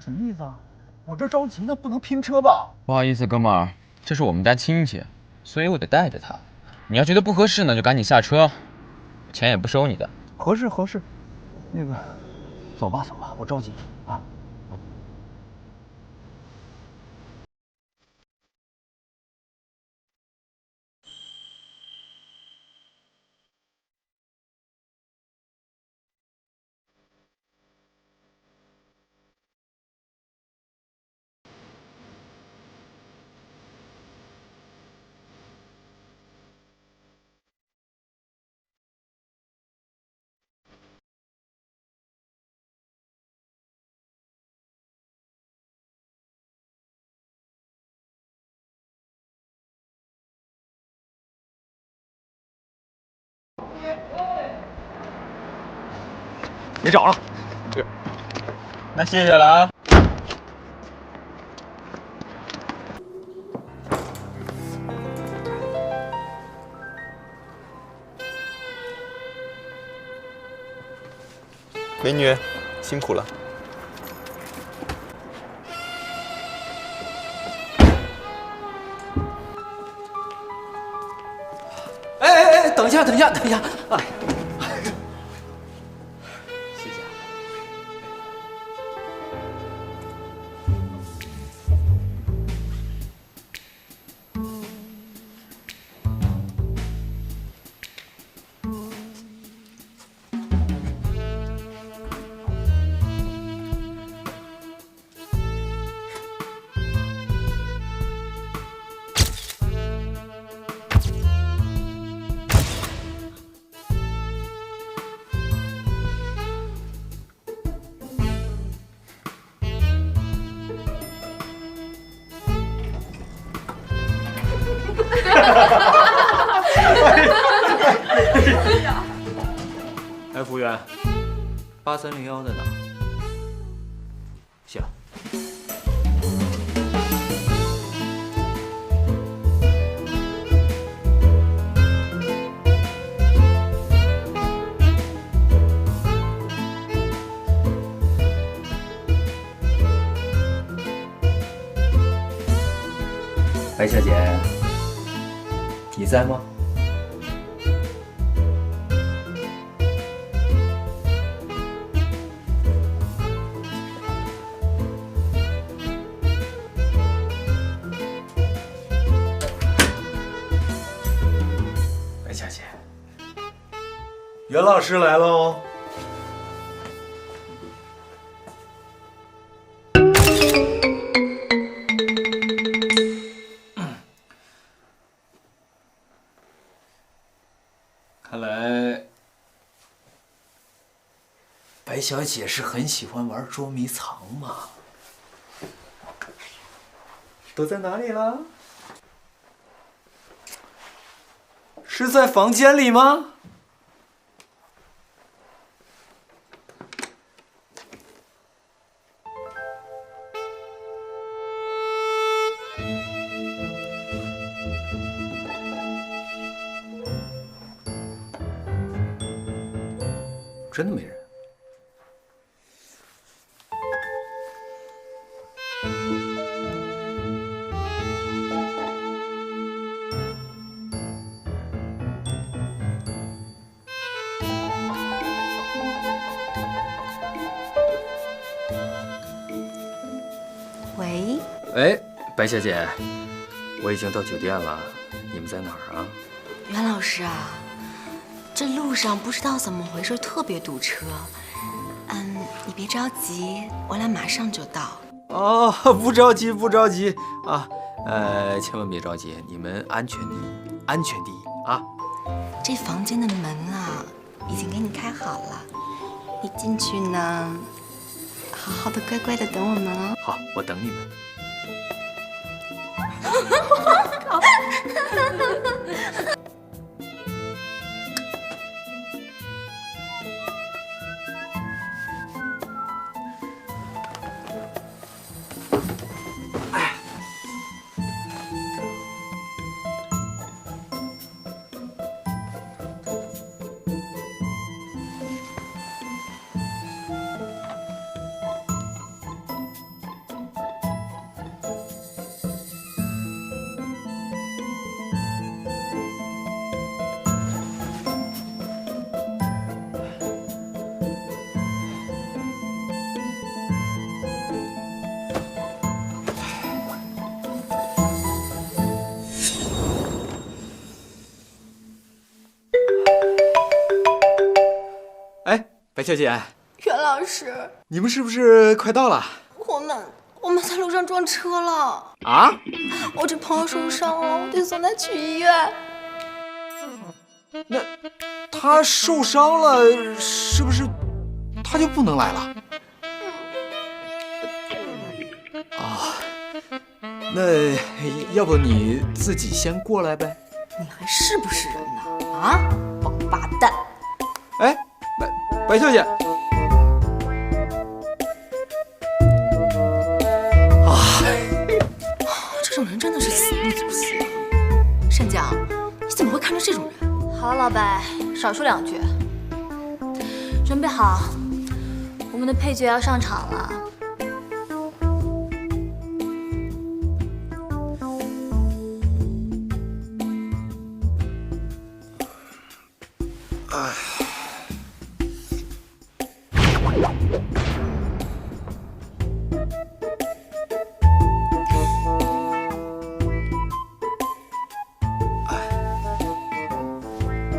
什么意思啊？我这着急呢，不能拼车吧？不好意思，哥们儿，这是我们家亲戚，所以我得带着他。你要觉得不合适呢，就赶紧下车，钱也不收你的。合适合适，那个，走吧走吧，我着急啊。别找了，那谢谢了啊。美女，辛苦了。哎，等一下，等一下，等一下，哎，谢谢。哎，服务员，8301在哪？行。白小姐，你在吗？白小姐，袁老师来喽。看来，白小姐是很喜欢玩捉迷藏嘛？都在哪里了？是在房间里吗？真的没人。喂，喂，白小姐，我已经到酒店了，你们在哪儿啊？袁老师啊，这路上不知道怎么回事，特别堵车。你别着急，我俩马上就到。哦，不着急，不着急啊，千万别着急，你们安全第一，安全第一啊！这房间的门啊，已经给你开好了，你进去呢，好好的乖乖的等我们哦。好，我等你们。白小姐，袁老师，你们是不是快到了？我们在路上撞车了。啊？我这朋友受伤了，我得送他去医院。那他受伤了，是不是他就不能来了？啊，那要不你自己先过来呗？你还是不是人呢？啊，王八蛋！哎，白小姐。这种人真的是死不足惜啊！沈江，你怎么会看上这种人？好，老白，少说2句。准备好，我们的配角要上场了。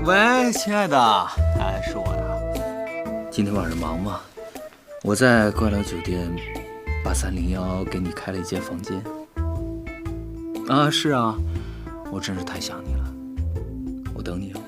喂，亲爱的，哎，是我呀。今天晚上忙吗？我在怪楼酒店8301给你开了一间房间。啊，是啊，我真是太想你了，我等你哦。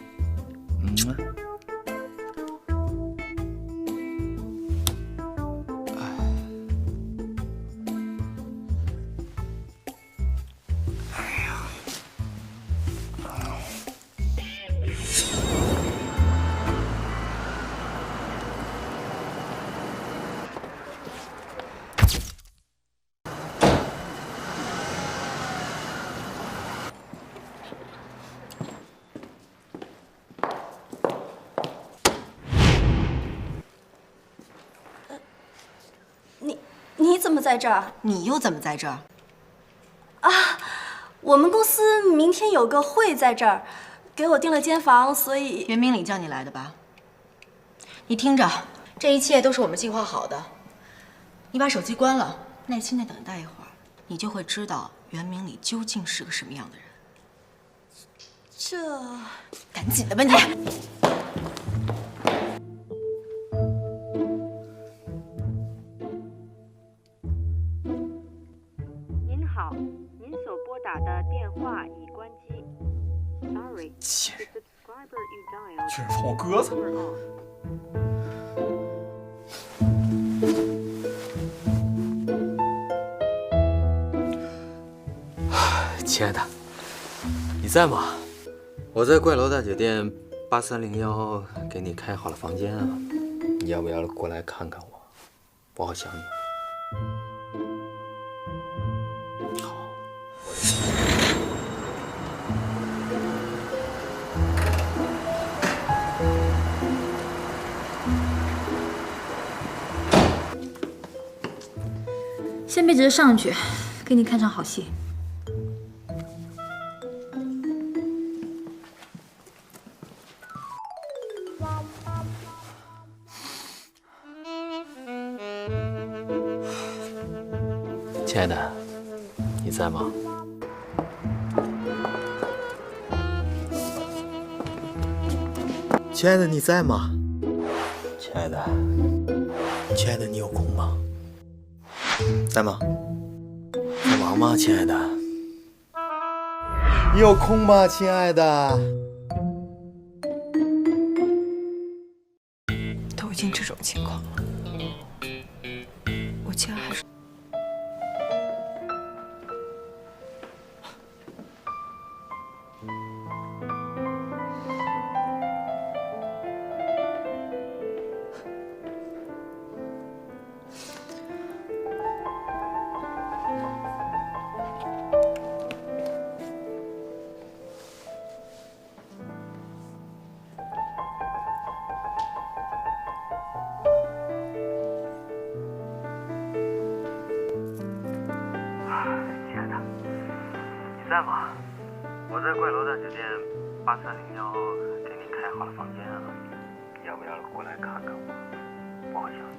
你怎么在这儿？你又怎么在这儿？啊，我们公司明天有个会在这儿，给我订了间房，所以袁明礼叫你来的吧？你听着，这一切都是我们计划好的。你把手机关了，耐心的等待一会儿，你就会知道袁明礼究竟是个什么样的人。这赶紧的吧你！您好，您所拨打的电话已关机。Sorry, the 贱人， subscriber you dialed 居然放我鸽子！ is off. 亲爱的，你在吗？我在怪楼大酒店8301给你开好了房间啊，你要不要过来看看我？我好想你。好。先别急着上去，给你看场好戏。亲爱的，你在吗？亲爱的，你在吗？亲爱的，亲爱的，你有空吗？在吗？在忙吗，亲爱的？你有空吗，亲爱的？都已经这种情况了，我竟然还是……你在吗？我在怪楼大酒店8301给你开好了房间啊，你要不要过来看看我？我好想你。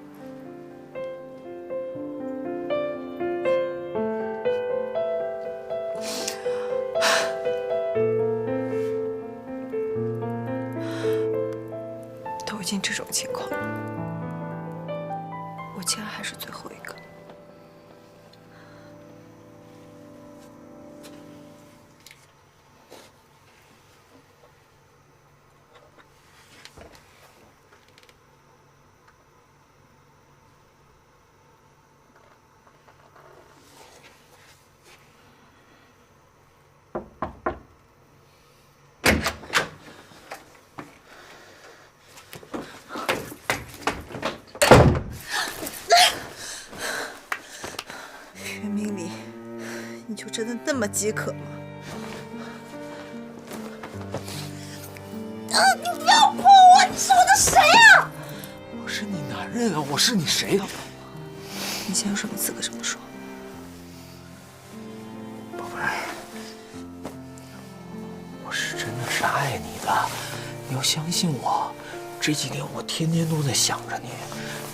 都已经这种情况了，袁明礼，你就真的那么饥渴吗？你不要碰我！你是我的谁啊？我是你男人啊，我是你谁啊？你现在有什么资格这么说？宝贝儿，我是真的是爱你的，你要相信我。这几天我天天都在想着你，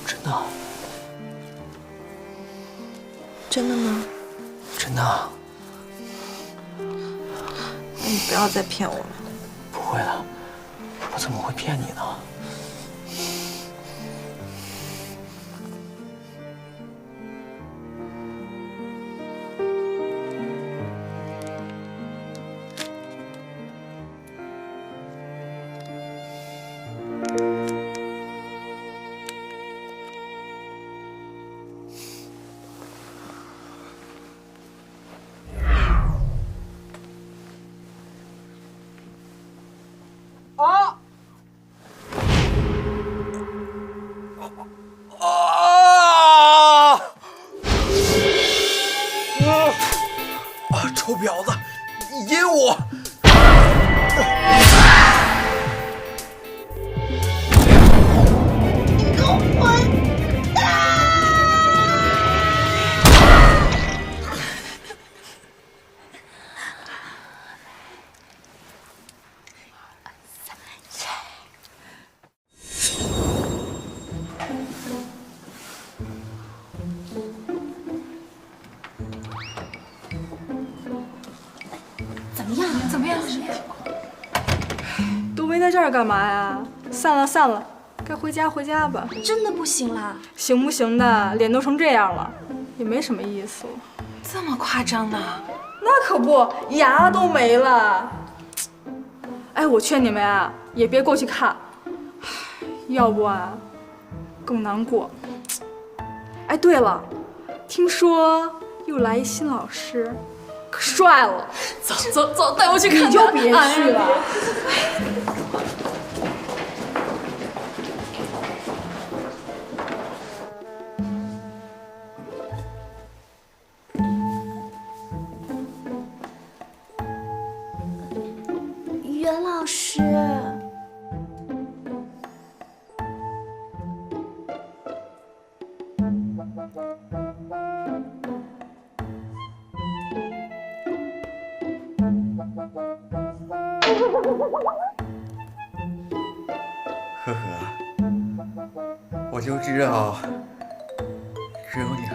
真的。真的吗？真的。那你不要再骗我了。不会的，我怎么会骗你呢？臭婊子，你阴我！你给我滚蛋！都围在这儿干嘛呀？散了散了，该回家回家吧。真的不行啦？行不行的？脸都成这样了，也没什么意思了。这么夸张呢？那可不，牙都没了。哎，我劝你们啊，也别过去看，要不啊，更难过。哎，对了，听说又来一新老师，可帅了。走走走，带我去看看。你就别去了。袁老师，呵呵，我就知道，只有你